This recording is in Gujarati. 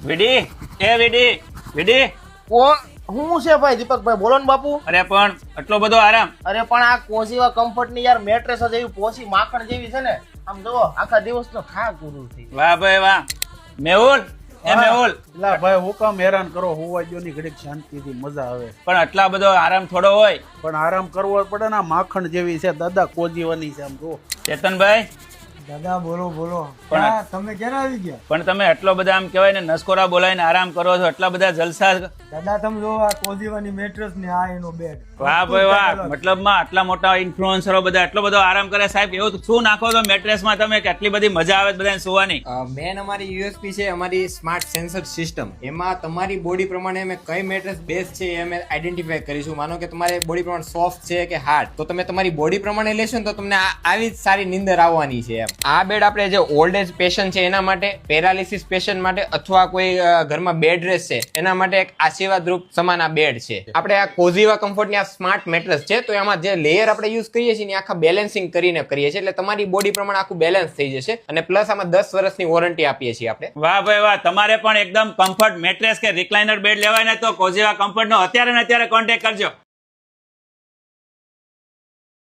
વિડી એ વિડી વિડી ઓ હું છે ભાઈ દીપકભાઈ, બોલો ને બાપુ. અરે પણ આટલો બધો આરામ? અરે પણ આ કોઝીવા કમ્ફર્ટ ની યાર મેટ્રેસ જ એવી પોસી માખણ જેવી છે ને, આમ જુઓ આખા દિવસ તો ખા ગુરુ થઈ જાય. વાહ ભાઈ વાહ. મેહુલ એ મેહુલ, લા ભાઈ હું કામ હેરાન કરો, હોવા જો ની ઘડીક શાંતિથી મજા આવે. પણ આટલા બધો આરામ થોડો હોય? પણ આરામ કરવો પડે ને, આ માખણ જેવી છે દાદા, કોજીવાની છે આમ જો. ચેતનભાઈ દાદા બોલો બોલો. પણ- ક્યાં તમે ક્યારે આવી ગયા? પણ તમે આટલો બધા આમ કહેવાય ને નસકોરા બોલાવીને આરામ કરો છો, એટલા બધા જલસા. દાદા તમે જો આ કોઝીવાની મેટ્રેસ ને આ એનો બેડ. વાહ ભાઈ વાહ. મતલબમાં આટલા મોટા ઇન્ફ્લુએન્સરો બધા એટલો બધો આરામ કરે. સાહેબ એવું શું નાખો છો મેટ્રેસમાં તમે કે આટલી બધી મજા આવે બધાને સુવાની? મેન અમારી યુએસપી છે અમારી સ્માર્ટ સેન્સર સિસ્ટમ. એમાં તમારી બોડી પ્રમાણે અમે કઈ મેટ્રેસ બેસ્ટ છે એ અમે આઈડેન્ટિફાઈ કરીશું. માનો કે તમારે બોડી પ્રમાણે સોફ્ટ છે કે હાર્ડ, તો તમે તમારી બોડી પ્રમાણે લેશો ને તો તમને આવી જ સારી નીંદર આવવાની છે એમ. આ બેડ આપણે જે ઓલ્ડ એજ પેશન્ટ છે એના માટે, પેરાલિસિસ પેશન્ટ માટે, અથવા કોઈ ઘરમાં બેડ રેસ્ટ છે એના માટે એક આશીર્વાદ રૂપ સમાન આ બેડ છે. આપણે આ કોઝીવા કમ્ફર્ટની આ સ્માર્ટ મેટ્રેસ છે, તો એમાં જે લેયર આપણે યુઝ કરીએ છીએ ને આખા બેલેન્સિંગ કરીને કરીએ છીએ, એટલે તમારી બોડી પ્રમાણે આખું બેલેન્સ થઈ જશે. અને પ્લસ આમાં 10 વર્ષની વોરંટી આપીએ છીએ આપણે. વાહ ભાઈ વાહ. તમારે પણ એકદમ કમ્ફર્ટ મેટ્રેસ કે રિક્લાઇનર બેડ લેવાય ને તો કોઝીવા કમ્ફર્ટ નો અત્યારે ને અત્યારે કોન્ટેક્ટ કરજો.